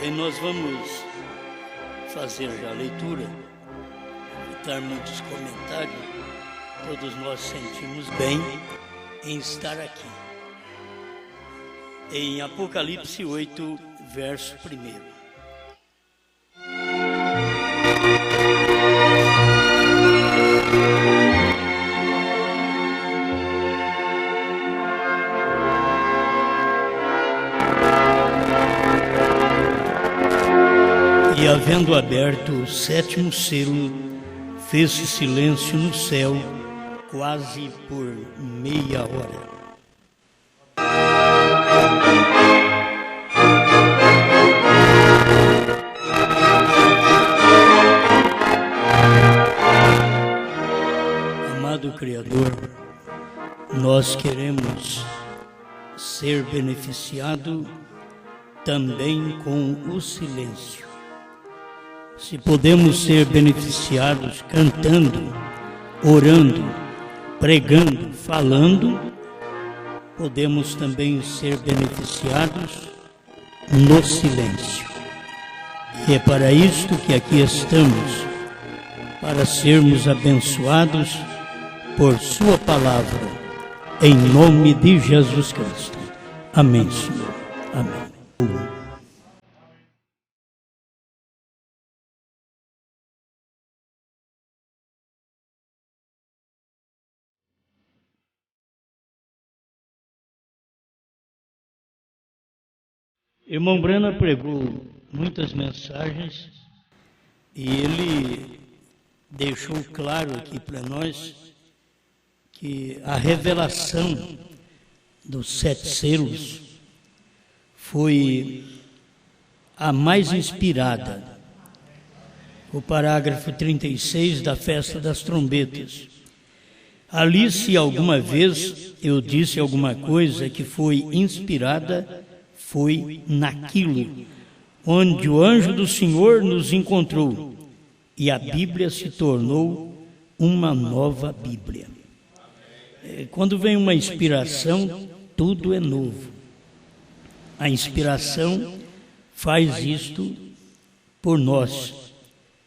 Bem, nós vamos fazer já a leitura, evitar muitos comentários. Todos nós sentimos bem em estar aqui. Em Apocalipse 8, verso 1. E havendo aberto o 7º selo, fez-se silêncio no céu, quase por meia hora. Amado Criador, nós queremos ser beneficiados também com o silêncio. Se podemos ser beneficiados cantando, orando, pregando, falando, podemos também ser beneficiados no silêncio. E é para isto que aqui estamos, para sermos abençoados por Sua palavra, em nome de Jesus Cristo. Amém, Senhor. Amém. Irmão Brana pregou muitas mensagens e ele deixou claro aqui para nós que a revelação dos 7 selos foi a mais inspirada. O parágrafo 36 da Festa das Trombetas. Ali, se alguma vez eu disse alguma coisa que foi inspirada, foi naquilo onde o anjo do Senhor nos encontrou e a Bíblia se tornou uma nova Bíblia. Quando vem uma inspiração, tudo é novo. A inspiração faz isto por nós,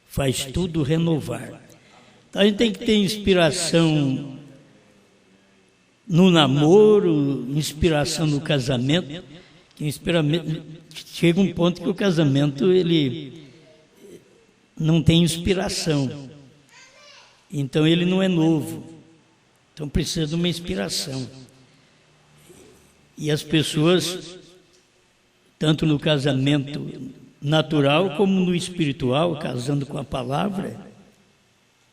faz tudo renovar. Então, a gente tem que ter inspiração no namoro, inspiração no casamento. Chega um ponto que o casamento ele não tem inspiração, então ele não é novo, então precisa de uma inspiração. E as pessoas, tanto no casamento natural como no espiritual, casando com a palavra,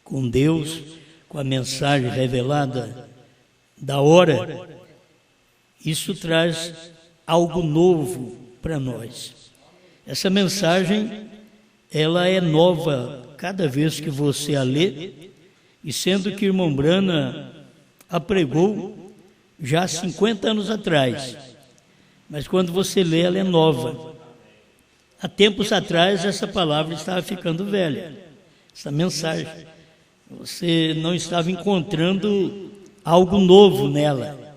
com Deus, com a mensagem revelada da hora, isso traz algo novo para nós. Essa mensagem, ela é nova cada vez que você a lê, e sendo que irmão Brana a pregou já há 50 anos atrás, mas quando você lê, ela é nova. Há tempos atrás, essa palavra estava ficando velha, essa mensagem. Você não estava encontrando algo novo nela.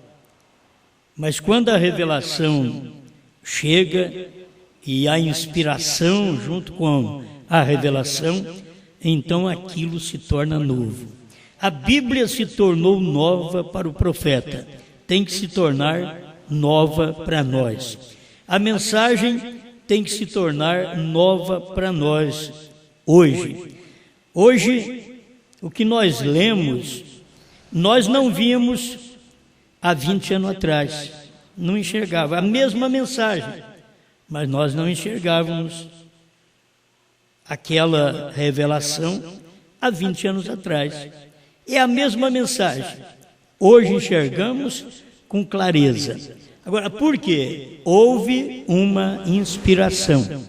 Mas quando a revelação chega e a inspiração junto com a revelação, então aquilo se torna novo. A Bíblia se tornou nova para o profeta, tem que se tornar nova para nós. A mensagem tem que se tornar nova para nós hoje. Hoje, o que nós lemos, nós não víamos há 20 anos atrás, não enxergava a mesma mensagem, mas nós não enxergávamos aquela revelação há 20 anos atrás. É a mesma mensagem, hoje enxergamos com clareza. Agora, por quê? Houve uma inspiração.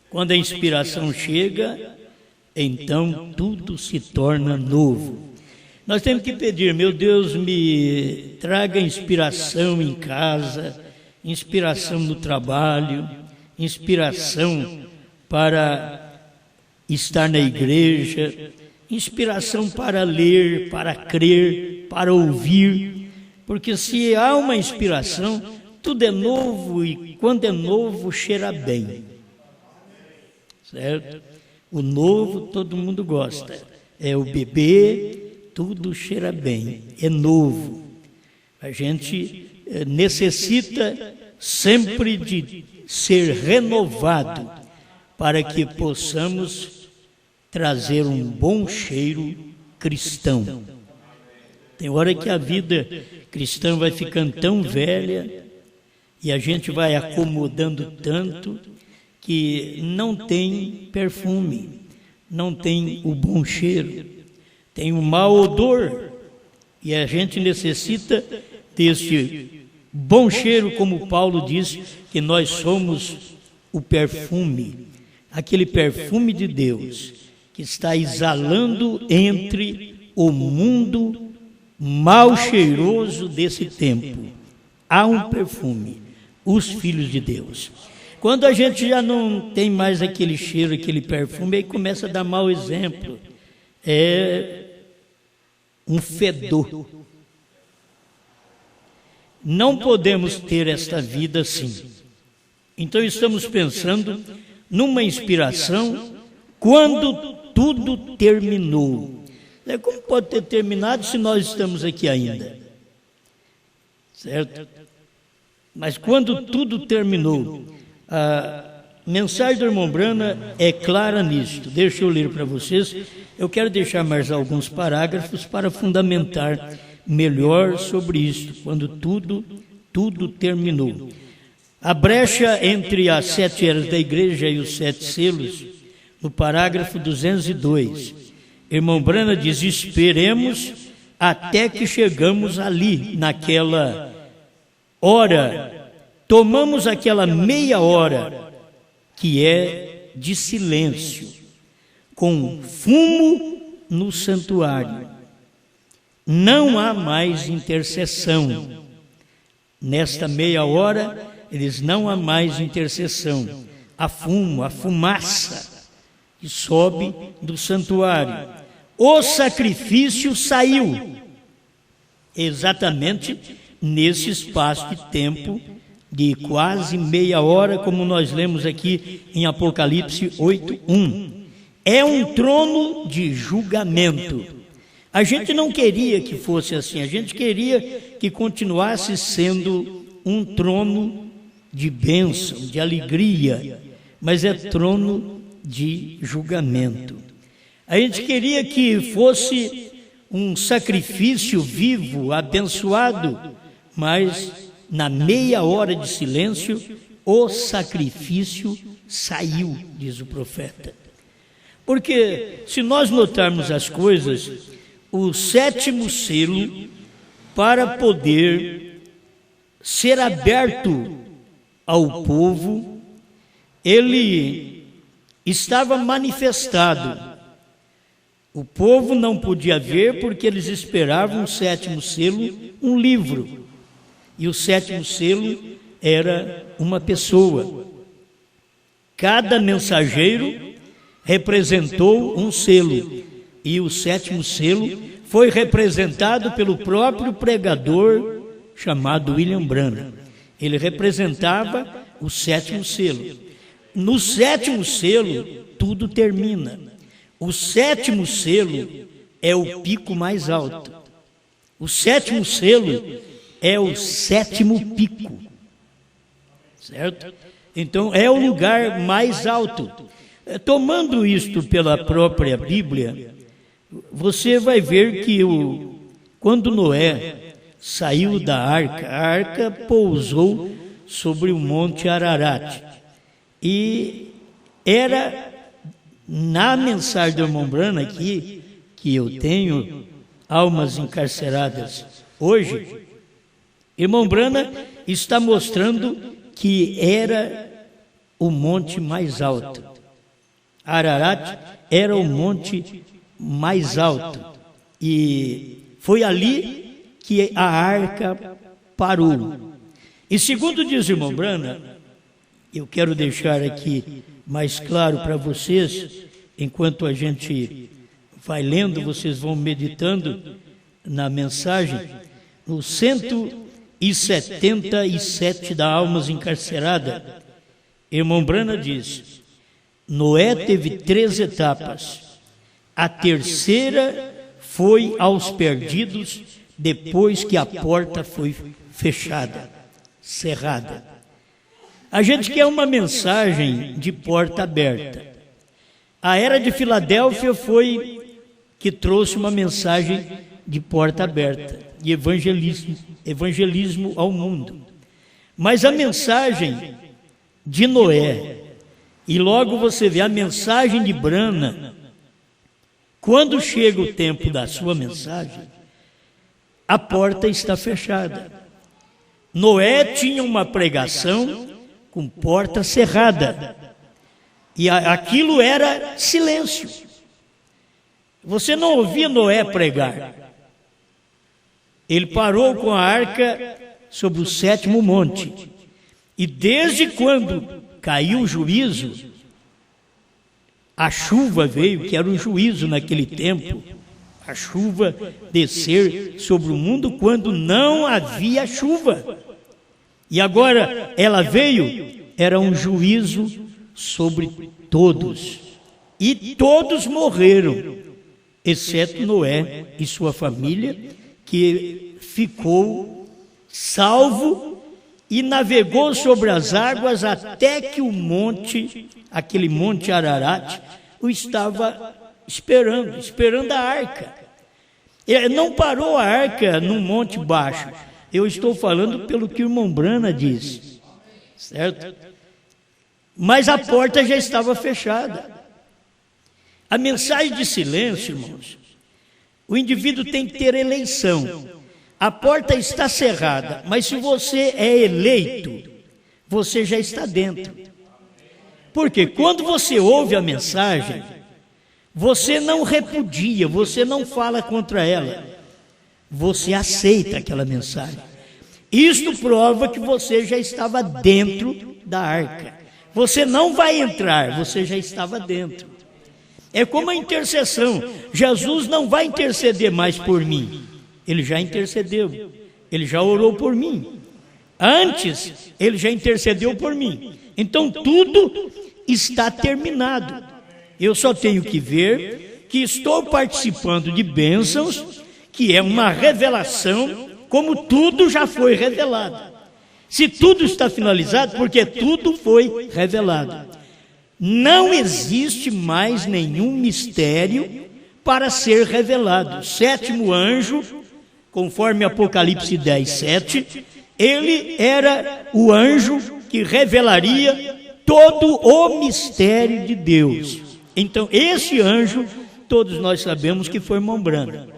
Quando a inspiração chega, então tudo se torna novo. Nós temos que pedir, meu Deus, me traga inspiração em casa, inspiração no trabalho, inspiração para estar na igreja, inspiração para ler, para crer, para ouvir, porque se há uma inspiração, tudo é novo e quando é novo cheira bem. Certo? O novo todo mundo gosta. É o bebê, tudo cheira bem, é novo. A gente necessita sempre de ser renovado para que possamos trazer um bom cheiro cristão. Tem hora que a vida cristã vai ficando tão velha e a gente vai acomodando tanto que não tem perfume, não tem o bom cheiro, tem o mau odor. E a gente necessita deste bom cheiro, como Paulo diz, que nós somos o perfume, aquele perfume de Deus que está exalando entre o mundo mal cheiroso desse tempo. Há um perfume, os filhos de Deus. Quando a gente já não tem mais aquele cheiro, aquele perfume, aí começa a dar mau exemplo. É um fedor. Não podemos ter esta vida assim. Então estamos pensando numa inspiração quando tudo terminou. Como pode ter terminado se nós estamos aqui ainda? Certo? Mas quando tudo terminou, a mensagem do irmão Branham é clara nisto. Deixa eu ler para vocês. Eu quero deixar mais alguns parágrafos para fundamentar melhor sobre isto, quando tudo terminou. A brecha entre as 7 eras da igreja e os 7 selos, no parágrafo 202, irmão Branham diz: esperemos até que chegamos ali, naquela hora, tomamos aquela meia hora que é de silêncio, com fumo no santuário. Não há mais intercessão. Nesta meia hora, eles não há mais intercessão. Há fumo, a fumaça que sobe do santuário. O sacrifício saiu. Exatamente nesse espaço de tempo de quase meia hora, como nós lemos aqui em Apocalipse 8:1. É um trono de julgamento. A gente não queria que fosse assim, a gente queria que continuasse sendo um trono de bênção, de alegria, mas é trono de julgamento. A gente queria que fosse um sacrifício vivo, abençoado, mas na meia hora de silêncio, o sacrifício saiu, diz o profeta. Porque se nós notarmos as coisas, o 7º selo, para poder ser aberto ao povo, ele estava manifestado. O povo não podia ver porque eles esperavam o 7º selo, um livro. E o 7º selo era uma pessoa. Cada mensageiro representou um selo. E o 7º selo foi representado pelo próprio pregador chamado William Branham. Ele representava o 7º selo. No 7º selo, tudo termina. O 7º selo é o pico mais alto. O 7º selo é o 7º pico. Certo? Então, é o lugar mais alto. Tomando isto pela própria Bíblia, você vai ver que quando Noé saiu da arca, a arca pousou sobre o monte Ararat. E era na mensagem do irmão Branham aqui, que eu tenho almas encarceradas hoje, irmão Branham está mostrando que era o monte mais alto. Ararat era o monte mais alto. E foi ali que a arca parou. E segundo diz o irmão Branham, eu quero deixar aqui mais claro para vocês, enquanto a gente vai lendo, vocês vão meditando na mensagem, no 77 da almas encarcerada, irmão Brana diz: Noé teve 3 etapas. A terceira foi aos perdidos depois que a porta foi fechada, cerrada. A gente quer uma mensagem de porta aberta. A era de Filadélfia foi que trouxe uma mensagem de porta aberta, de evangelismo ao mundo. Mas a mensagem de Noé, e logo você vê a mensagem de Brana, quando chega o tempo da sua mensagem, a porta está fechada. Noé tinha uma pregação com porta cerrada, e aquilo era silêncio. Você não ouvia Noé pregar. Ele parou com a arca sobre o 7º monte, e desde quando caiu o juízo, a chuva veio, que era o juízo naquele tempo, a chuva descer sobre o mundo quando não havia chuva. E agora ela veio, era um juízo sobre todos. E todos morreram, exceto Noé e sua família, que ficou salvo e navegou sobre as águas até que o monte, aquele monte Ararat, o estava esperando a arca. Ele não parou a arca num monte baixo. Eu estou falando pelo que o irmão Brana disse, certo? Mas a porta já estava fechada. A mensagem de silêncio, irmãos, o indivíduo tem que ter eleição. A porta está cerrada, mas se você é eleito, você já está dentro. Porque quando você ouve a mensagem, você não repudia, você não fala contra ela, você aceita aquela mensagem. Isto prova que você já estava dentro da arca. Você não vai entrar, você já estava dentro. É como a intercessão. Jesus não vai interceder mais por mim. Ele já intercedeu, ele já orou por mim. Antes, ele já intercedeu por mim. Então, tudo está terminado. Eu só tenho que ver que estou participando de bênçãos, que é uma revelação, como tudo já foi revelado. Se tudo está finalizado, porque tudo foi revelado. Não existe mais nenhum mistério para ser revelado. O 7º anjo, conforme Apocalipse 10:7, ele era o anjo que revelaria todo o mistério de Deus. Então, esse anjo, todos nós sabemos que foi irmão Brana.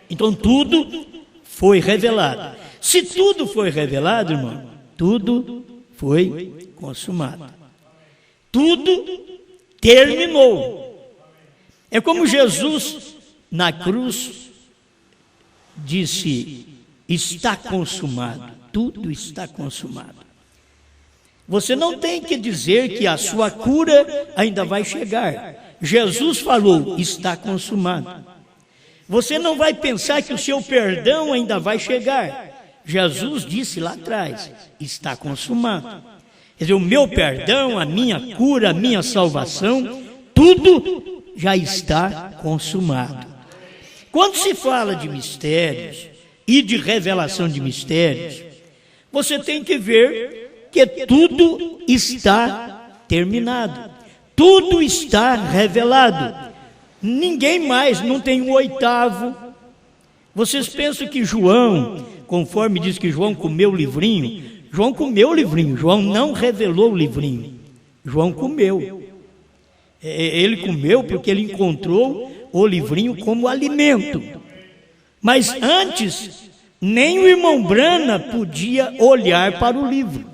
Então, tudo foi revelado. Se tudo foi revelado, irmão, tudo foi consumado. Tudo terminou. É como Jesus, na cruz, disse: está consumado, tudo está consumado. Você não tem que dizer que a sua cura ainda vai chegar. Jesus falou: está consumado. Você não vai pensar que o seu perdão ainda vai chegar. Jesus disse lá atrás: está consumado. Quer dizer, o meu perdão, a minha cura, a minha salvação, tudo já está consumado. Quando se fala de mistérios e de revelação de mistérios, você tem que ver que tudo está terminado, tudo está revelado. Ninguém mais, não tem um 8º. Vocês pensam que João, conforme diz que João comeu o livrinho, João comeu o livrinho, João não revelou o livrinho, João comeu. Ele comeu porque ele encontrou o livrinho como alimento. Mas antes, nem o irmão Brana podia olhar para o livro.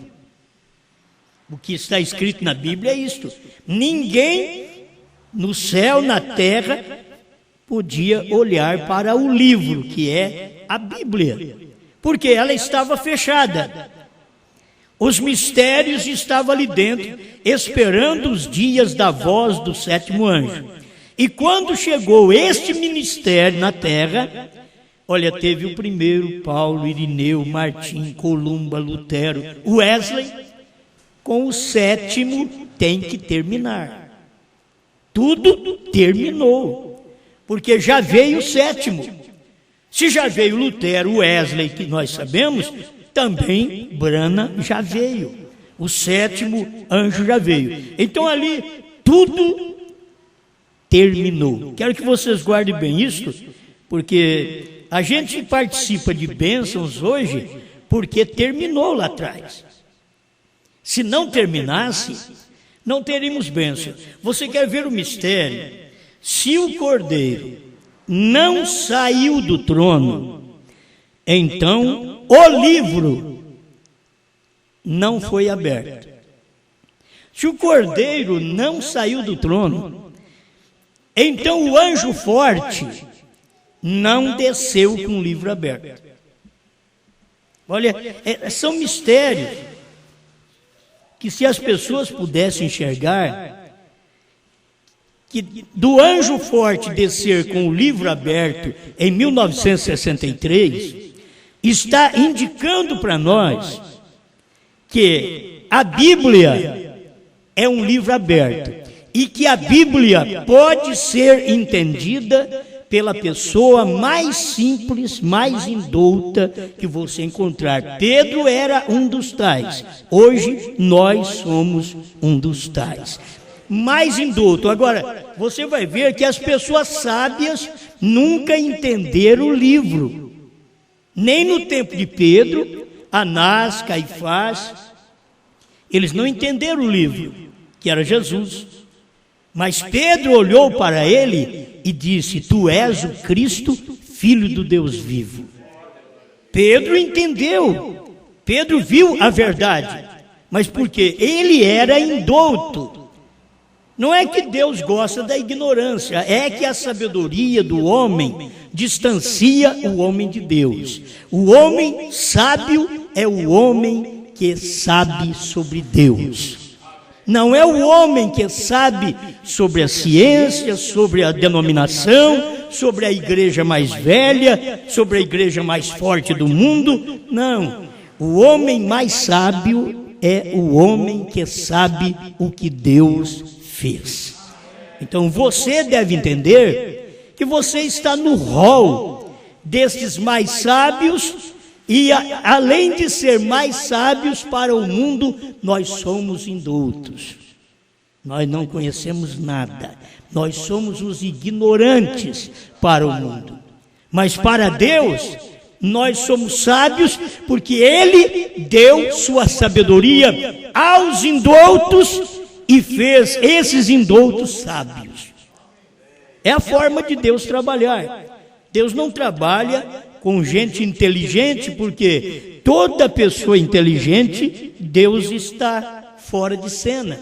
O que está escrito na Bíblia é isto: ninguém no céu, na terra, podia olhar para o livro, que é a Bíblia, porque ela estava fechada. Os mistérios estavam ali dentro, esperando os dias da voz do 7º anjo. E quando chegou este ministério na terra, Olha, teve o primeiro, Paulo, Irineu, Martim, Columba, Lutero, Wesley. Com o sétimo tem que terminar. Tudo terminou, porque já veio o sétimo. Se já veio Lutero, Wesley, que nós sabemos, também Brana já veio. O sétimo anjo já veio. Então ali tudo terminou. Quero que vocês guardem bem isso, porque a gente participa de bênçãos hoje porque terminou lá atrás. Se não terminasse, não teríamos bênção. Você quer ver o mistério? Se o Cordeiro não saiu do trono, então o livro não foi aberto. Se o Cordeiro não saiu do trono, então o anjo forte não desceu com o livro aberto. Olha, são mistérios que, se as pessoas pudessem enxergar, que do anjo forte descer com o livro aberto em 1963, está indicando para nós que a Bíblia é um livro aberto e que a Bíblia pode ser entendida pela pessoa mais simples, mais indouta que você encontrar. Pedro era um dos tais. Hoje nós somos um dos tais. Mais indouto. Agora, você vai ver que as pessoas sábias nunca entenderam o livro. Nem no tempo de Pedro, Anás, Caifás, eles não entenderam o livro, que era Jesus. Mas Pedro olhou para ele e disse: tu és o Cristo, Filho do Deus vivo. Pedro entendeu, Pedro viu a verdade, mas por quê? Ele era indouto. Não é que Deus gosta da ignorância, é que a sabedoria do homem distancia o homem de Deus. O homem sábio é o homem que sabe sobre Deus. Não é o homem que sabe sobre a ciência, sobre a denominação, sobre a igreja mais velha, sobre a igreja mais forte do mundo. Não. O homem mais sábio é o homem que sabe o que Deus fez. Então você deve entender que você está no rol desses mais sábios. E além de ser mais sábios para o mundo, nós somos indoutos. Nós não conhecemos nada. Nós somos os ignorantes para o mundo. Mas para Deus, nós somos sábios, porque Ele deu sua sabedoria aos indoutos e fez esses indoutos sábios. É a forma de Deus trabalhar. Deus não trabalha com gente inteligente, porque toda pessoa inteligente, Deus está fora de cena.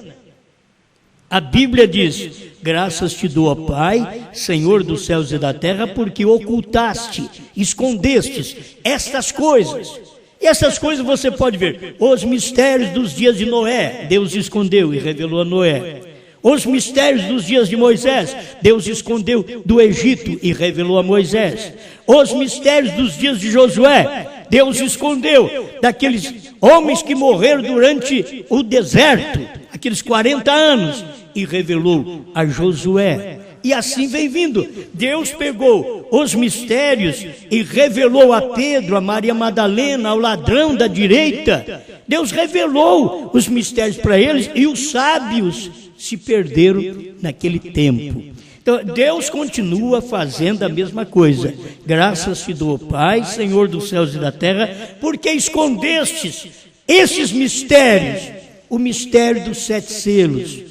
A Bíblia diz: graças te dou, ó Pai, Senhor dos céus e da terra, porque ocultaste, escondestes estas coisas. E essas coisas você pode ver. Os mistérios dos dias de Noé, Deus escondeu e revelou a Noé. Os mistérios dos dias de Moisés, Deus escondeu do Egito e revelou a Moisés. Os mistérios dos dias de Josué, Deus escondeu daqueles homens que morreram durante o deserto, aqueles 40 anos, e revelou a Josué. E assim vem vindo. Deus pegou os mistérios e revelou a Pedro, a Maria Madalena, ao ladrão da direita. Deus revelou os mistérios para eles, e os sábios se perderam naquele tempo. Então, Deus continua fazendo a mesma coisa. Graças te dou, Pai, Senhor dos céus e da terra, porque escondestes esses mistérios, o mistério dos 7 selos,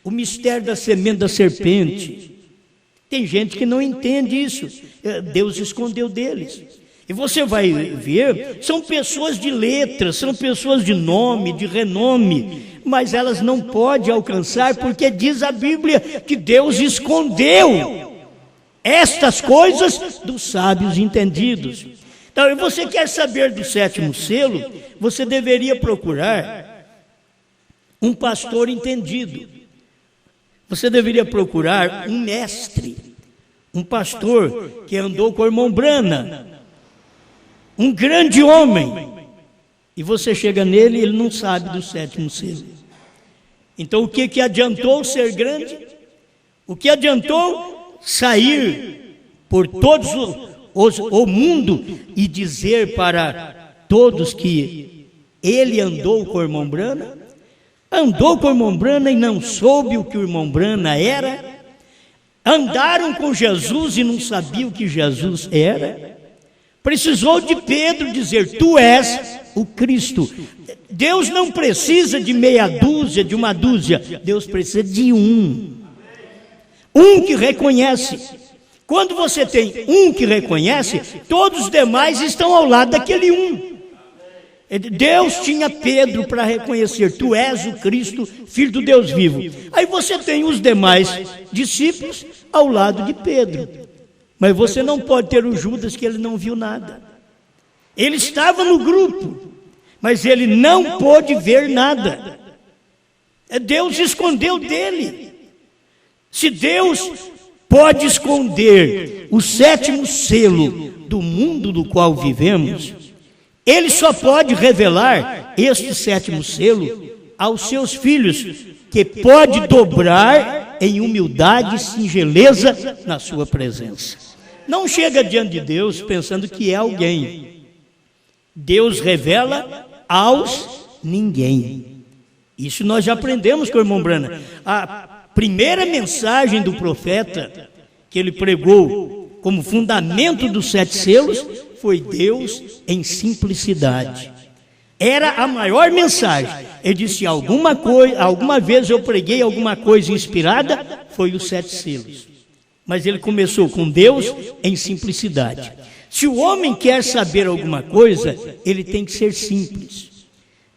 o mistério da semente da serpente. Tem gente que não entende isso. Deus escondeu deles. E você vai ver, são pessoas de letras, são pessoas de nome, de renome, mas elas não podem alcançar, porque diz a Bíblia que Deus escondeu estas coisas dos sábios entendidos. Então, e você quer saber do 7º selo, você deveria procurar um pastor entendido. Você deveria procurar um mestre, um pastor que andou com o irmão Brana, um grande homem, e você chega nele e ele não sabe do sétimo selo. Então o que adiantou ser grande? O que adiantou sair por todos o mundo e dizer para todos que ele andou com o irmão Brana? Andou com o irmão Brana e não soube o que o irmão Brana era? Andaram com Jesus e não sabiam o que Jesus era? Precisou de Pedro dizer: tu és o Cristo. Deus não precisa de meia dúzia, de uma dúzia. Deus precisa de um que reconhece. Quando você tem um que reconhece, todos os demais estão ao lado daquele um. Deus tinha Pedro para reconhecer: tu és o Cristo, Filho do Deus vivo. Aí você tem os demais discípulos ao lado de Pedro. Mas você não pode ter o Judas, que ele não viu nada. Ele estava no grupo, mas ele não pôde ver nada. Deus escondeu dele. Se Deus pode esconder o sétimo selo do mundo do qual vivemos, Ele só pode revelar este sétimo selo aos seus filhos, que pode dobrar em humildade e singeleza na sua presença. Não chega diante de Deus pensando que é alguém. Deus revela aos ninguém. Isso nós já aprendemos com o irmão Brana. A primeira mensagem do profeta que ele pregou como fundamento dos 7 selos foi Deus em simplicidade. Era a maior mensagem. Ele disse: alguma vez eu preguei alguma coisa inspirada, foi os 7 selos. Mas ele começou com Deus em simplicidade. Se o homem quer saber alguma coisa, ele tem que ser simples.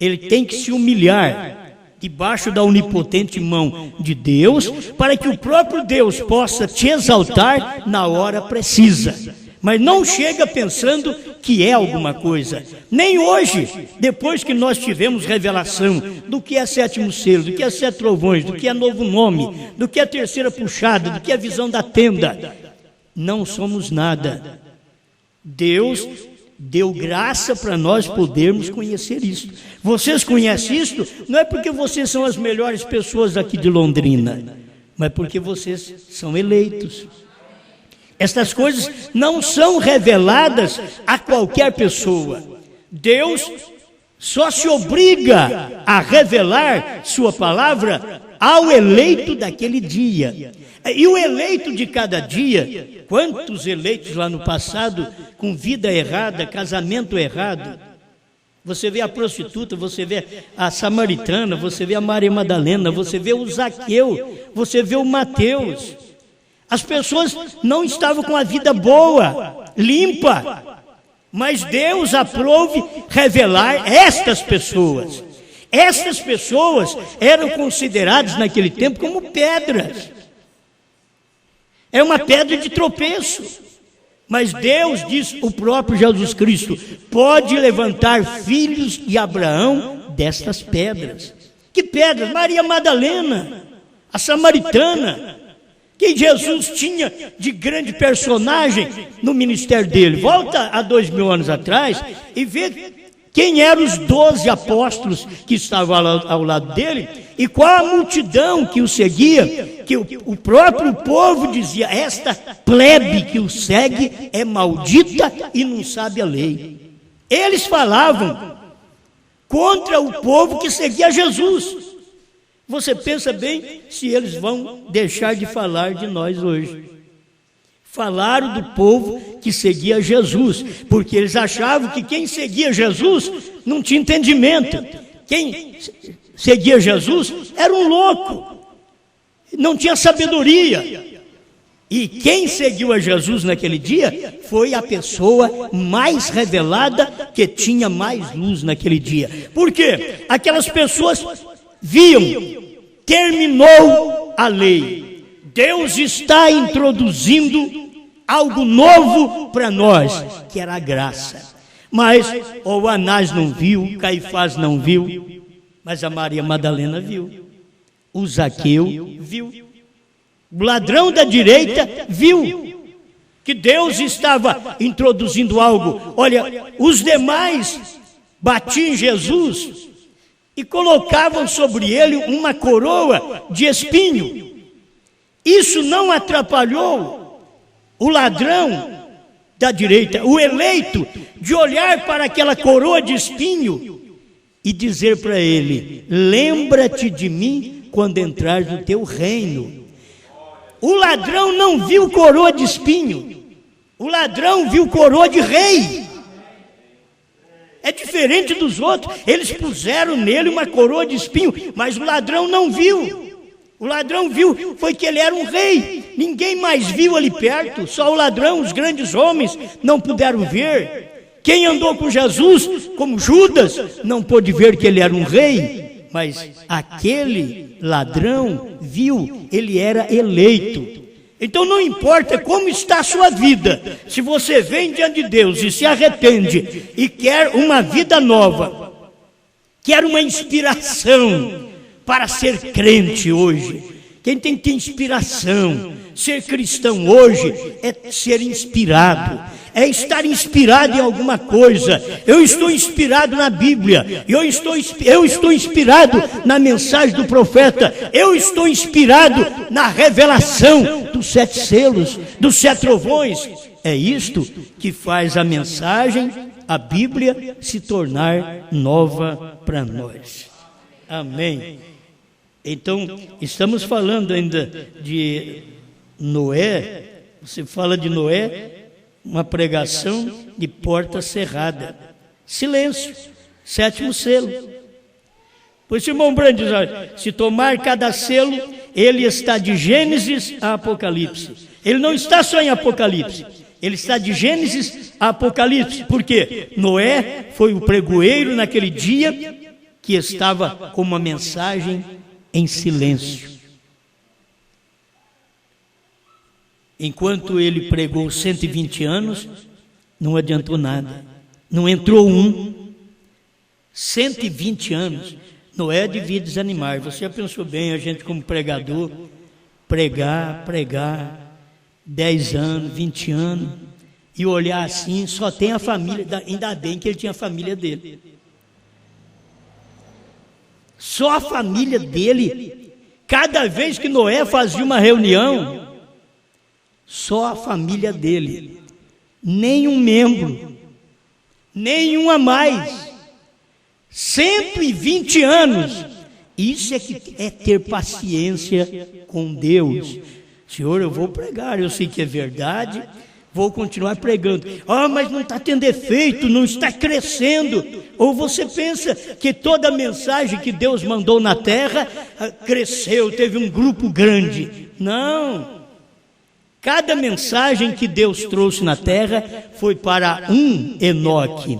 Ele tem que se humilhar debaixo da onipotente mão de Deus, para que o próprio Deus possa te exaltar na hora precisa. Mas não chega pensando que é alguma coisa. Nem hoje, depois que nós tivemos revelação do que é 7º selo, do que é 7 trovões, do que é novo nome, do que é terceira puxada, do que é visão da tenda, não somos nada. Deus deu graça para nós podermos conhecer isso. Vocês conhecem isso? Não é porque vocês são as melhores pessoas aqui de Londrina, mas porque vocês são eleitos. Estas coisas não são reveladas a qualquer pessoa. Deus só se obriga a revelar sua palavra ao eleito daquele dia. E o eleito de cada dia, quantos eleitos lá no passado com vida errada, casamento errado? Você vê a prostituta, você vê a samaritana, você vê a Maria Madalena, você vê o Zaqueu, você vê o Mateus. As pessoas não estavam com a vida boa, limpa, mas Deus aprove revelar estas pessoas. Estas pessoas eram consideradas naquele tempo como pedras. É uma pedra de tropeço. Mas Deus, diz o próprio Jesus Cristo, pode levantar filhos de Abraão destas pedras. Que pedras? Maria Madalena, a samaritana, que Jesus tinha de grande personagem no ministério dele. Volta a 2000 anos atrás e vê quem eram os 12 apóstolos que estavam ao lado dele e qual a multidão que o seguia, que o próprio povo dizia: esta plebe que o segue é maldita e não sabe a lei. Eles falavam contra o povo que seguia Jesus. Você pensa bem se eles vão deixar de falar de nós hoje. Falaram do povo que seguia Jesus, porque eles achavam que quem seguia Jesus não tinha entendimento. Quem seguia Jesus era um louco, não tinha sabedoria. E quem seguiu a Jesus naquele dia foi a pessoa mais revelada, que tinha mais luz naquele dia. Por quê? Aquelas pessoas viam, terminou a lei. Deus está introduzindo algo novo para nós, que era a graça. Mas o Anás não viu, Caifás não viu, mas a Maria Madalena viu. O Zaqueu viu. O ladrão da direita viu. que Deus estava introduzindo algo. Olha, os demais batiam em Jesus e colocavam sobre ele uma coroa de espinho. Isso não atrapalhou o ladrão da direita, o eleito, de olhar para aquela coroa de espinho e dizer para ele: lembra-te de mim quando entrares no teu reino. O ladrão não viu coroa de espinho, o ladrão viu coroa de rei. É diferente dos outros. Eles puseram nele uma coroa de espinho, mas o ladrão não viu. O ladrão viu, foi que ele era um rei. Ninguém mais viu ali perto, só o ladrão, os grandes homens não puderam ver. Quem andou com Jesus, como Judas, não pôde ver que ele era um rei, mas aquele ladrão viu, ele era eleito. Então não importa como está a sua vida, se você vem diante de Deus e se arrepende e quer uma vida nova, quer uma inspiração para ser crente hoje. Quem tem que ter inspiração, ser cristão hoje é ser inspirado, é estar inspirado em alguma coisa. Eu estou inspirado na Bíblia, eu estou inspirado na mensagem do profeta, eu estou inspirado na revelação dos 7 selos, dos 7 trovões. É isto que faz a mensagem, a Bíblia, se tornar nova para nós. Amém. Então, estamos falando ainda de Noé. Você fala de Noé, uma pregação de porta cerrada. Silêncio, 7º selo. Pois o irmão Brand diz: olha, se tomar cada selo, ele está de Gênesis a Apocalipse. Ele não está só em Apocalipse, ele está de Gênesis a Apocalipse. Por quê? Noé foi o pregoeiro naquele dia que estava com uma mensagem em silêncio. Enquanto ele pregou 120 anos, não adiantou nada. Não entrou um. 120 anos. Noé devia desanimar. Você já pensou bem, a gente como pregador, pregar, 10 anos, 20 anos, e olhar assim, só tem a família, ainda bem que ele tinha a família dele. Só a família dele. Cada vez que Noé fazia uma reunião, só a família dele, nenhum membro, nenhum a mais. 120 anos. Isso é que é ter paciência com Deus. Senhor, eu vou pregar, eu sei que é verdade, vou continuar pregando. Mas não está tendo efeito, não está crescendo. Ou você pensa que toda a mensagem que Deus mandou na terra cresceu, teve um grupo grande. Não. Cada mensagem que Deus trouxe na terra foi para um Enoque,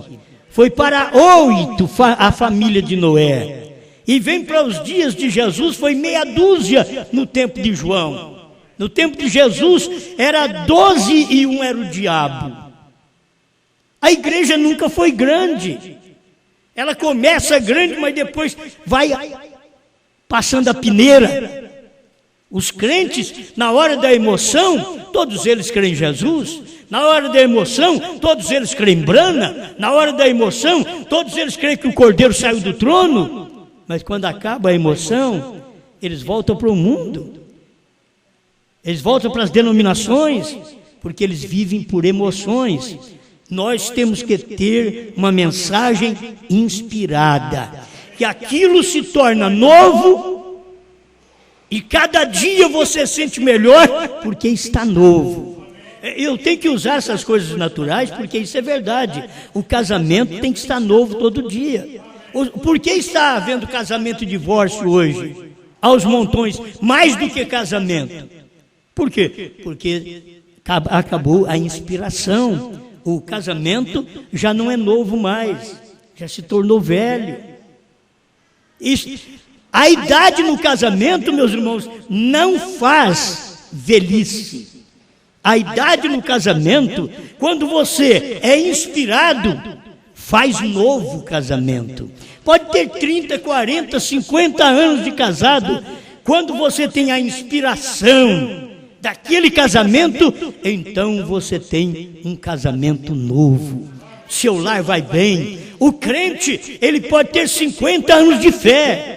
foi para 8 a família de Noé. E vem para os dias de Jesus, foi meia dúzia no tempo de João. No tempo de Jesus era 12 e um era o diabo. A igreja nunca foi grande. Ela começa grande, mas depois vai passando a peneira. Os crentes, na hora da emoção, todos eles creem em Jesus. Na hora da emoção, todos eles creem em Brana. Na hora da emoção, todos eles creem que o Cordeiro saiu do trono. Mas quando acaba a emoção, eles voltam para o mundo. Eles voltam para as denominações, porque eles vivem por emoções. Nós temos que ter uma mensagem inspirada, que aquilo se torna novo, e cada dia você sente melhor, porque está novo. Eu tenho que usar essas coisas naturais, porque isso é verdade. O casamento tem que estar novo todo dia. Por que está havendo casamento e divórcio hoje? Aos montões, mais do que casamento. Por quê? Porque acabou a inspiração. O casamento já não é novo mais, já se tornou velho. A idade no casamento, meus irmãos, não faz velhice. A idade no casamento, quando você é inspirado, faz novo casamento. Pode ter 30, 40, 50 anos de casado. Quando você tem a inspiração, daquele casamento, então você tem um casamento novo. Seu lar vai bem. O crente, ele pode ter 50 anos de fé.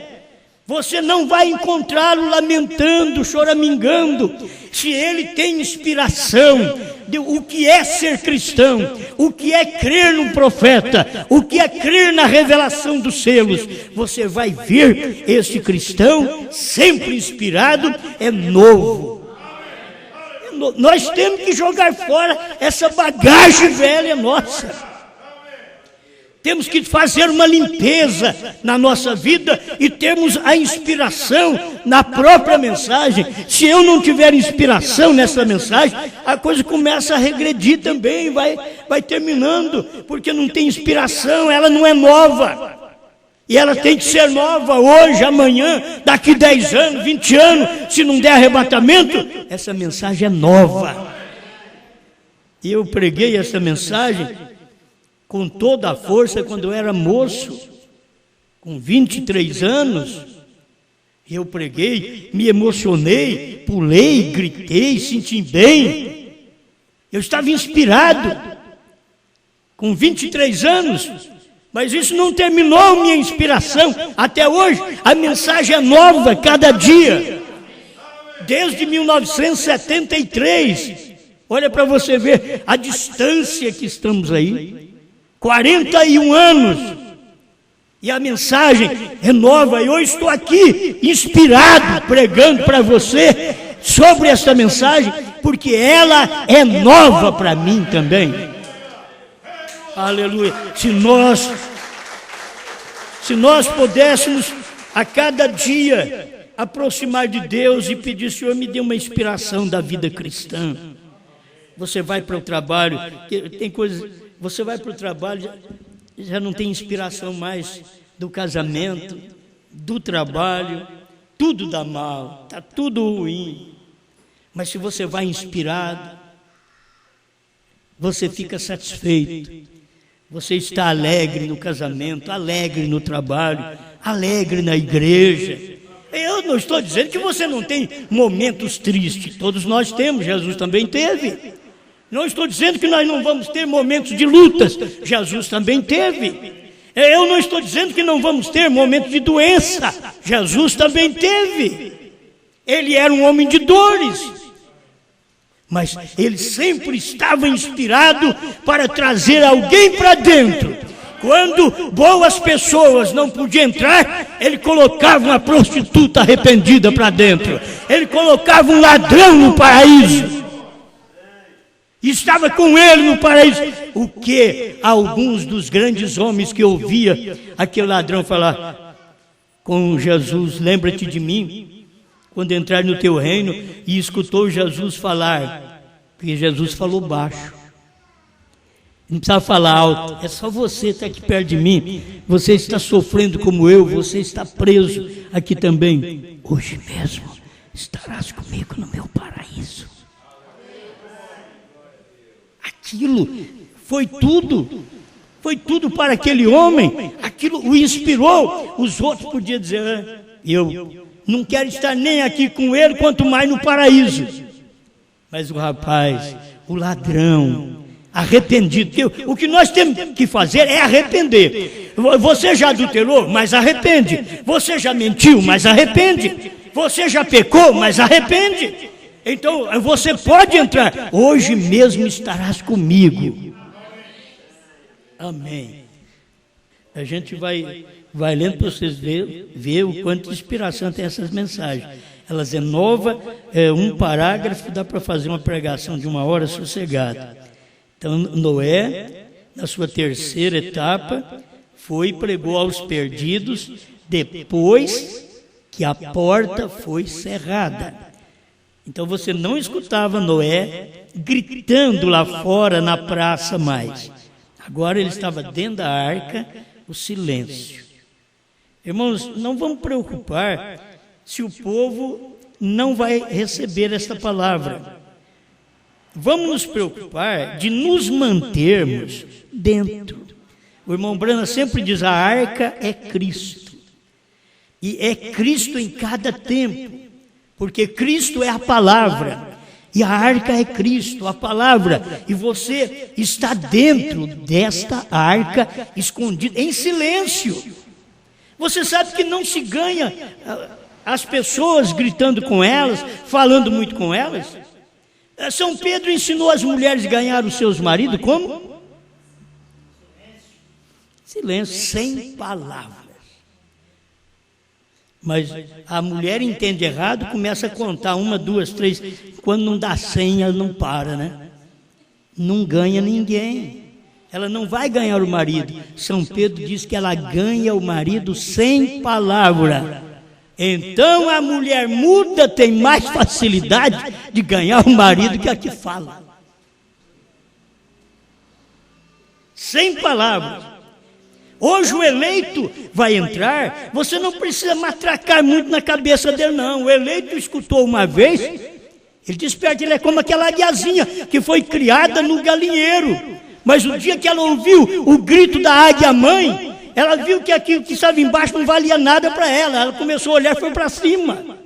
Você não vai encontrá-lo lamentando, choramingando, se ele tem inspiração de o que é ser cristão, o que é crer num profeta, o que é crer na revelação dos selos. Você vai ver este cristão sempre inspirado, é novo. Nós temos que jogar fora essa bagagem velha nossa. Temos que fazer uma limpeza na nossa vida e termos a inspiração na própria mensagem. Se eu não tiver inspiração nessa mensagem, a coisa começa a regredir também, vai terminando, porque não tem inspiração, ela não é nova. E ela tem que ser nova hoje, amanhã, daqui 10 anos, 20 anos, se não der arrebatamento, essa mensagem é nova. E eu preguei essa mensagem com toda a força quando eu era moço, com 23 anos, eu preguei, me emocionei, pulei, gritei, senti bem, eu estava inspirado, com 23 anos, mas isso não terminou minha inspiração, até hoje a mensagem é nova cada dia, desde 1973, olha para você ver a distância que estamos aí, 41 anos, e a mensagem é nova, e eu estou aqui inspirado, pregando para você sobre essa mensagem, porque ela é nova para mim também. Aleluia. Se nós pudéssemos a cada dia aproximar de Deus e pedir: Senhor, me dê uma inspiração da vida cristã. Você vai para o trabalho, tem coisas... Você vai para o trabalho, já não tem inspiração mais do casamento, do trabalho, tudo dá mal, está tudo ruim. Mas se você vai inspirado, você fica satisfeito, você está alegre no casamento, alegre no trabalho, alegre na igreja. Eu não estou dizendo que você não tem momentos tristes, todos nós temos, Jesus também teve. Não estou dizendo que nós não vamos ter momentos de lutas, Jesus também teve. Eu não estou dizendo que não vamos ter momentos de doença, Jesus também teve. Ele era um homem de dores, mas ele sempre estava inspirado para trazer alguém para dentro. Quando boas pessoas não podiam entrar, ele colocava uma prostituta arrependida para dentro. Ele colocava um ladrão no paraíso. Estava com ele no paraíso. O que alguns dos grandes homens que ouvia aquele ladrão falar com Jesus: lembra-te de mim quando entrar no teu reino, e escutou Jesus falar, porque Jesus falou baixo, não precisava falar alto. É só você estar aqui perto de mim, você está sofrendo como eu, você está preso aqui também. Hoje mesmo estarás comigo no meu paraíso. Aquilo foi tudo para aquele homem, aquilo o inspirou. Os outros podiam dizer: eu não quero estar nem aqui com ele, quanto mais no paraíso. Mas o rapaz, o ladrão, arrependido, o que nós temos que fazer é arrepender. Você já adulterou, mas arrepende. Você já mentiu, mas arrepende. Você já pecou, mas arrepende. Então você pode entrar. Hoje mesmo estarás comigo. Amém. A gente vai lendo para vocês ver o quanto de inspiração tem essas mensagens. Elas é nova, é um parágrafo, dá para fazer uma pregação de 1 hora sossegada. Então Noé, na sua terceira etapa, foi e pregou aos perdidos depois que a porta foi cerrada. Então você não escutava Noé gritando lá fora na praça mais. Agora ele estava dentro da arca, o silêncio. Irmãos, não vamos preocupar se o povo não vai receber esta palavra. Vamos nos preocupar de nos mantermos dentro. O irmão Brana sempre diz: a arca é Cristo. E é Cristo em cada tempo. Porque Cristo é a palavra, E a arca é Cristo, a palavra. E você está dentro desta arca, escondido, em silêncio. Você sabe que não se ganha as pessoas gritando com elas, falando muito com elas. São Pedro ensinou as mulheres a ganhar os seus maridos como? Silêncio, sem palavras. Mas a mulher entende errado, começa a contar 1, 2, 3. Quando não dá 100, ela não para, né? Não ganha ninguém. Ela não vai ganhar o marido. São Pedro diz que ela ganha o marido sem palavra. Então a mulher muda tem mais facilidade de ganhar o marido que a que fala. Sem palavras. Hoje o eleito vai entrar, você não precisa matracar muito na cabeça dele, não. O eleito escutou uma vez, ele desperta, ele é como aquela águiazinha que foi criada no galinheiro. Mas o dia que ela ouviu o grito da águia mãe, ela viu que aquilo que estava embaixo não valia nada para ela. Ela começou a olhar e foi para cima.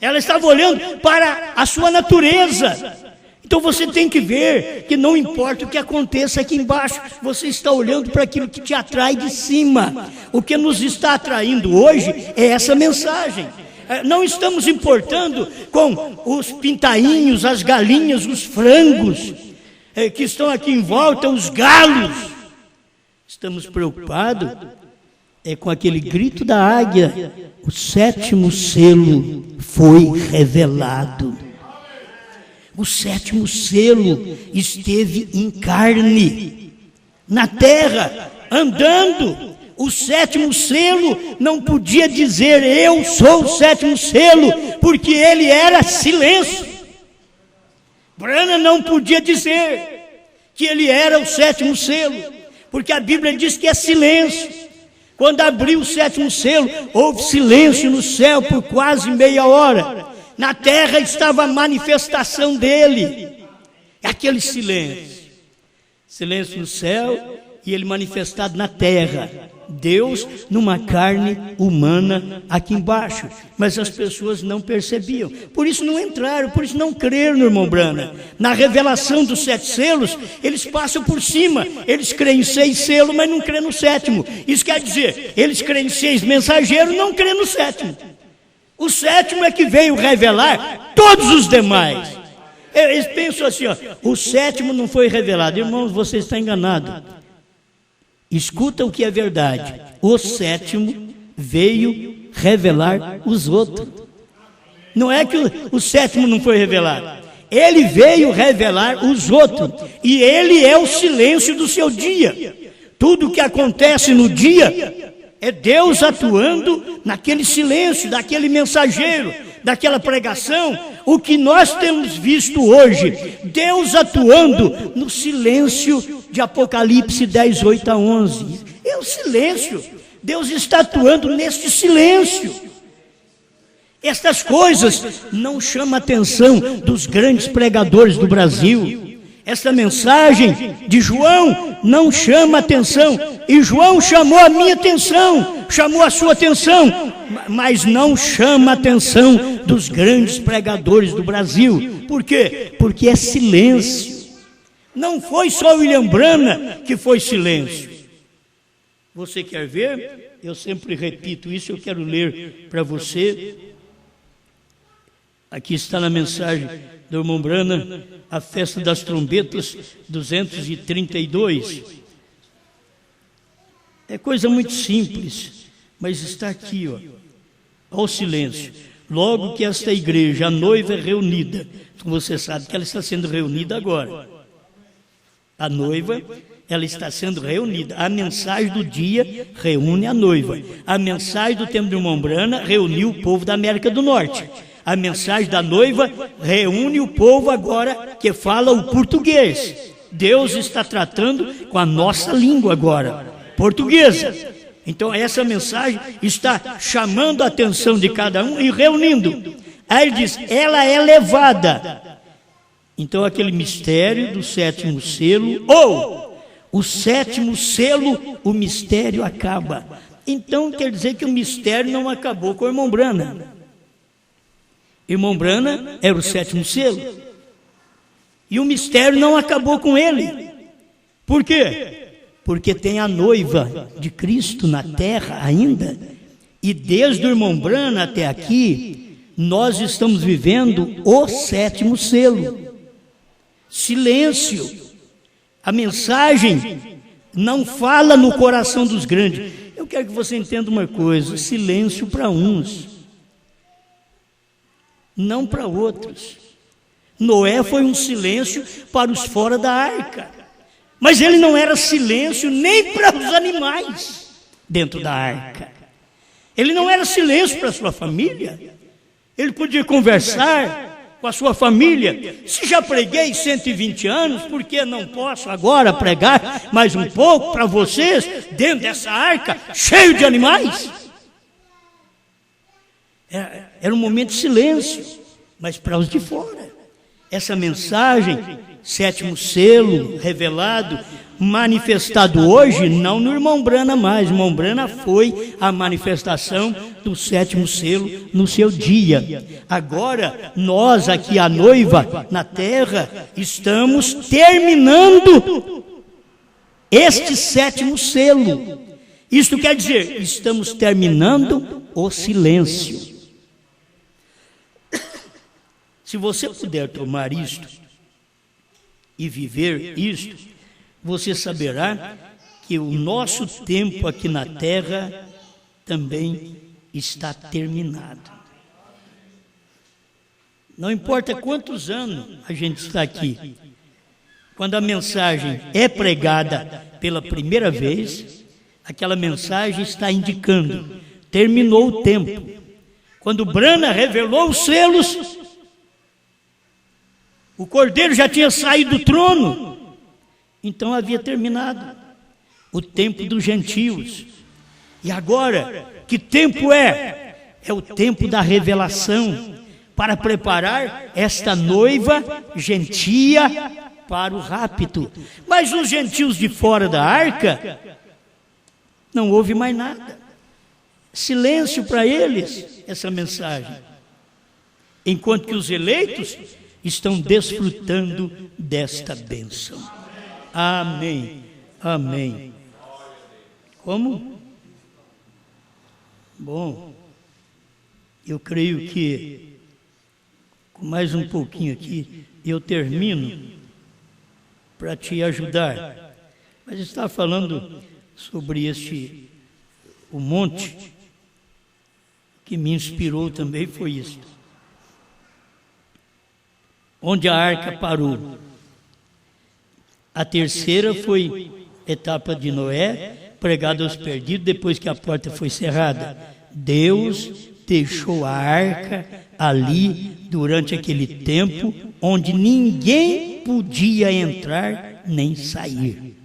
Ela estava olhando para a sua natureza. Então você tem que ver que não importa o que aconteça aqui embaixo, você está olhando para aquilo que te atrai de cima. O que nos está atraindo hoje é essa mensagem. Não estamos importando com os pintainhos, as galinhas, os frangos que estão aqui em volta, os galos. Estamos preocupados com aquele grito da águia. O 7º selo foi revelado. O 7º selo esteve em carne, na terra, andando. O 7º selo não podia dizer eu sou o 7º selo, porque ele era silêncio. Branham não podia dizer que ele era o 7º selo, porque a Bíblia diz que é silêncio. Quando abriu o 7º selo, houve silêncio no céu por quase meia hora. Na terra estava a manifestação dele. Aquele silêncio. Silêncio no céu e ele manifestado na terra. Deus numa carne humana aqui embaixo. Mas as pessoas não percebiam. Por isso não entraram, por isso não creram no irmão Branham. Na revelação dos 7 selos, eles passam por cima. Eles creem em 6 selos, mas não creem no 7º. Isso quer dizer, eles creem em 6 mensageiros, não creem no 7º. O 7º é que veio revelar todos os demais. Eles pensam assim, ó, o 7º não foi revelado. Irmãos, você está enganado. Escuta o que é verdade. O 7º veio revelar os outros. Não é que o 7º não foi revelado. Ele veio revelar os outros. E ele é o silêncio do seu dia. Tudo que acontece no dia é Deus atuando naquele silêncio, daquele mensageiro, daquela pregação. O que nós temos visto hoje, Deus atuando no silêncio de Apocalipse 10, 8 a 11. É o silêncio. Deus está atuando neste silêncio. Estas coisas não chamam a atenção dos grandes pregadores do Brasil. Esta mensagem de João não chama a atenção. E João chamou a minha atenção, chamou a sua atenção, mas não chama a atenção dos grandes pregadores do Brasil. Por quê? Porque é silêncio. Não foi só William Branham que foi silêncio. Você quer ver? Eu sempre repito isso, eu quero ler para você. Aqui está na mensagem do irmão Branham, a festa das trombetas 232. É coisa muito simples, mas está aqui, ó. Olha o silêncio. Logo que esta igreja, a noiva é reunida, você sabe que ela está sendo reunida agora. A noiva, ela está sendo reunida. A mensagem do dia reúne a noiva. A mensagem do tempo de irmão Branham reuniu o povo da América do Norte. A mensagem da noiva reúne o povo agora que fala o português. Deus está tratando com a nossa língua agora, portuguesa. Então essa mensagem está chamando a atenção de cada um e reunindo. Aí ele diz, ela é levada. Então aquele mistério do 7º selo, ou o 7º selo, o mistério acaba. Então quer dizer que o mistério não acabou com o irmão Branham. Irmão Branham era o 7º selo. E o mistério não acabou com ele. Por quê? Porque tem a noiva de Cristo na terra ainda. E desde o irmão Branham até aqui, nós estamos vivendo o 7º selo. Silêncio. A mensagem não fala no coração dos grandes. Eu quero que você entenda uma coisa: silêncio para uns, não para outros. Noé foi um silêncio para os fora da arca, mas ele não era silêncio nem para os animais dentro da arca. Ele não era silêncio para a sua família. Ele podia conversar com a sua família. Se já preguei 120 anos, por que não posso agora pregar mais um pouco para vocês dentro dessa arca cheio de animais? Era um momento de silêncio, mas para os de fora. Essa mensagem, 7º selo revelado, manifestado hoje, não no irmão Branham mais. O irmão Branham foi a manifestação do 7º selo no seu dia. Agora, nós aqui, a noiva na terra, estamos terminando este 7º selo. Isto quer dizer, estamos terminando o silêncio. Se você puder tomar isto e viver isto, você saberá que o nosso tempo aqui na terra também está terminado. Não importa quantos anos a gente está aqui, quando a mensagem é pregada pela primeira vez, aquela mensagem está indicando: terminou o tempo. Quando Branham revelou os selos, o Cordeiro já tinha saído do trono. Então havia terminado o tempo dos gentios. E agora, que tempo é? É o tempo da revelação, para preparar esta noiva gentia para o rapto. Mas os gentios de fora da arca, não houve mais nada. Silêncio para eles, essa mensagem. Enquanto que os eleitos estão desfrutando desta bênção. Amém. Amém. Como? Bom, eu creio que com mais um pouquinho aqui eu termino para te ajudar. Mas está falando sobre o monte que me inspirou também foi isso. Onde a arca parou. A terceira foi etapa de Noé, pregado aos perdidos, depois que a porta foi cerrada. Deus deixou a arca ali durante aquele tempo, onde ninguém podia entrar nem sair.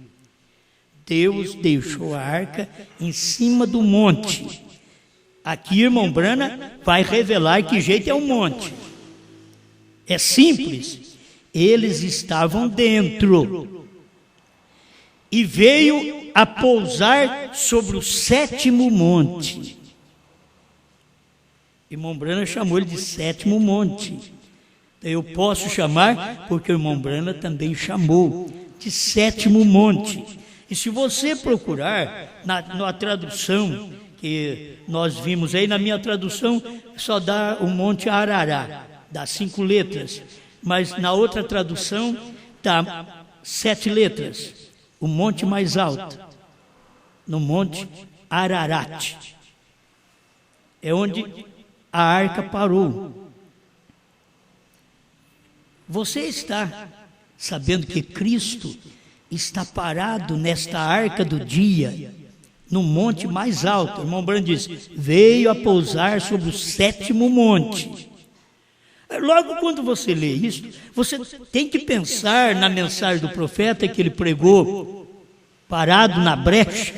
Deus deixou a arca em cima do monte. Aqui, irmão Branham vai revelar que jeito é o monte. É simples. Eles estavam dentro. E veio a pousar sobre o 7º monte. Irmão Branham chamou ele de 7º monte. Eu posso chamar, porque o irmão Branham também chamou de 7º monte. E se você procurar na tradução que nós vimos aí, na minha tradução, só dá o Monte Arará, dá 5 letras. Mas na outra tradução, dá 7 letras. O monte mais alto, no Monte Ararat. É onde a arca parou. Você está sabendo que Cristo está parado nesta arca do dia, no monte mais alto. O irmão Branham diz: veio a pousar sobre o 7º monte. Logo quando você lê isso, você tem que pensar na mensagem do profeta que ele pregou, parado na brecha,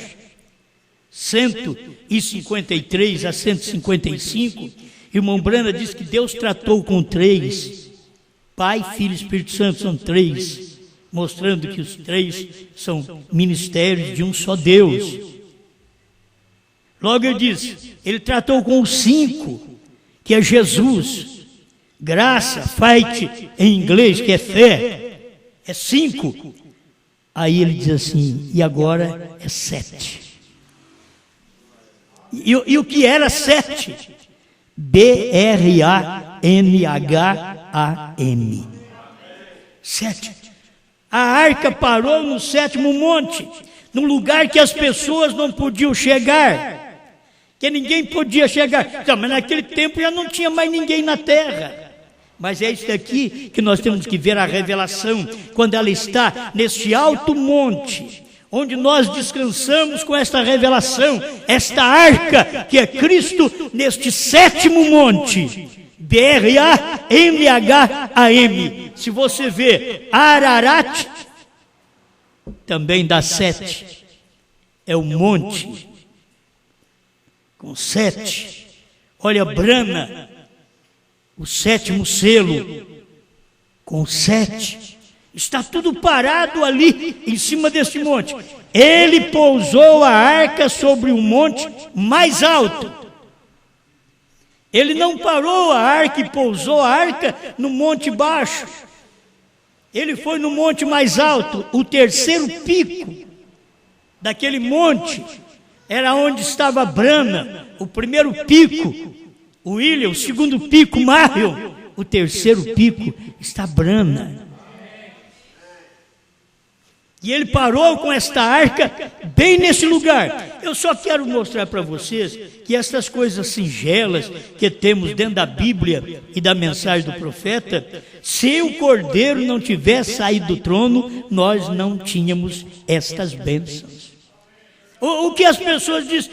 153 a 155. Irmão Branham diz que Deus tratou com 3, Pai, Filho e Espírito Santo, são 3, mostrando que os 3 são ministérios de um só Deus. Logo ele diz, ele tratou com os 5, que é Jesus, graça, fight em inglês, que é fé, É 5. Aí ele diz assim, e agora é 7. E o que era 7? B-R-A-N-H-A-M. 7. A arca parou no 7º monte, num lugar que as pessoas não podiam chegar, que ninguém podia chegar. Então, mas naquele tempo já não tinha mais ninguém na terra. Mas é isso aqui que nós temos que ver a revelação, quando ela está neste alto monte, onde nós descansamos com esta revelação, esta arca que é Cristo, neste 7º monte, B-R-A-N-H-A-M. Se você vê Ararat, também dá 7, é o monte, com 7, olha Brana, o 7º selo, com 7, está tudo parado ali, em cima desse monte. Ele pousou a arca sobre um monte mais alto. Ele não parou a arca e pousou a arca no monte baixo. Ele foi no monte mais alto, o 3º pico daquele monte, era onde estava Brana, o 1º pico, o William, o 2º pico, Marion, o 3º pico está Brana. E ele parou com esta arca bem nesse lugar. Eu só quero mostrar para vocês que essas coisas singelas que temos dentro da Bíblia e da mensagem do profeta, se o Cordeiro não tivesse saído do trono, nós não tínhamos estas bênçãos. O que as pessoas dizem,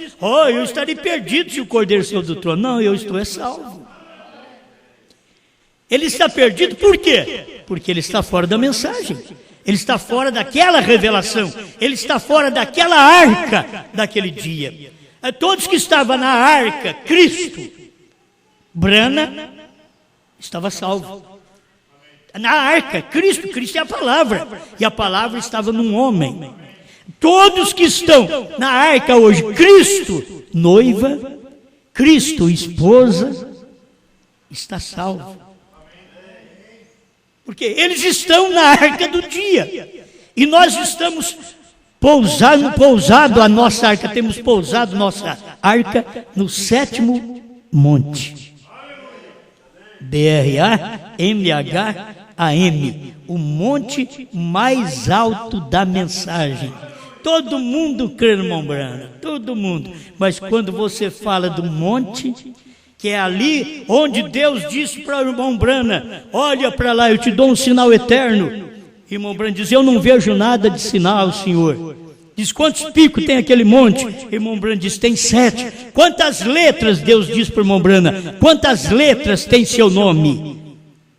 eu estaria perdido se o Cordeiro saiu do trono. Não, eu estou salvo. Ele está perdido por quê? Porque ele está fora da mensagem. Ele está fora daquela revelação. Ele está fora daquela arca daquele dia. Todos que estavam na arca, Cristo, Brana, estava salvo. Na arca, Cristo é a palavra. E a palavra estava num homem. Todos que estão na arca hoje, Cristo, noiva, Cristo, esposa, está salvo. Porque eles estão na arca do dia. E nós estamos pousado a nossa arca, temos pousado nossa arca no 7º monte. B-R-A-N-H-A-M. O monte mais alto da mensagem. Todo mundo crê no irmão Brana, todo mundo. Mas quando você fala do monte, que é ali onde Deus disse para o irmão Brana, olha para lá, eu te dou um sinal eterno. Irmão Brana diz, eu não vejo nada de sinal, Senhor. Diz, quantos picos tem aquele monte? Irmão Brana diz, tem 7. Quantas letras, Deus diz para o irmão Brana, quantas letras tem seu nome?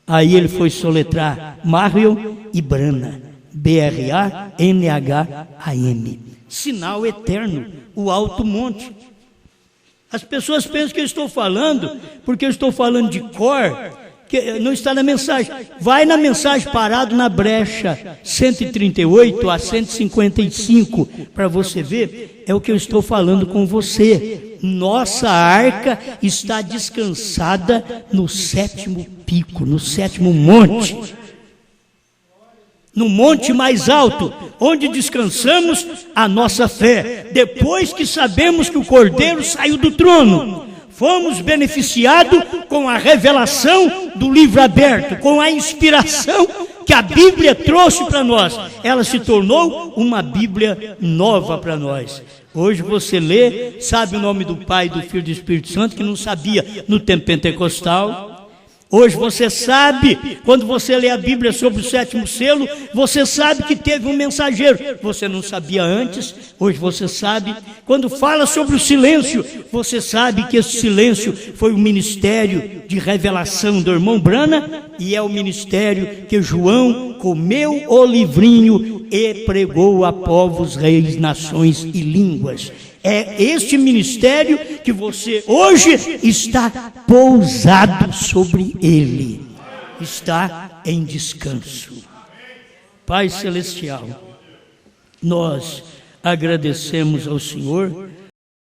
Aí ele foi soletrar Marion e Brana. B-R-A-N-H-A-M. Sinal eterno, o alto monte. As pessoas pensam que eu estou falando, porque eu estou falando de cor, que não está na mensagem. Vai na mensagem parado na brecha 138 a 155, para você ver, é o que eu estou falando com você. Nossa arca está descansada no 7º pico, no 7º monte. No monte mais alto, onde descansamos a nossa fé, depois que sabemos que o Cordeiro saiu do trono, fomos beneficiados com a revelação do livro aberto, com a inspiração que a Bíblia trouxe para nós. Ela se tornou uma Bíblia nova para nós. Hoje você lê, sabe o nome do Pai, do Filho e do Espírito Santo, que não sabia no tempo pentecostal. Hoje você sabe, quando você lê a Bíblia sobre o 7º selo, você sabe que teve um mensageiro. Você não sabia antes, hoje você sabe. Quando fala sobre o silêncio, você sabe que esse silêncio foi o ministério de revelação do irmão Brana, e é o ministério que João comeu o livrinho e pregou a povos, reis, nações e línguas. É este ministério que você hoje está pousado sobre ele, está em descanso. Pai Celestial, nós agradecemos ao Senhor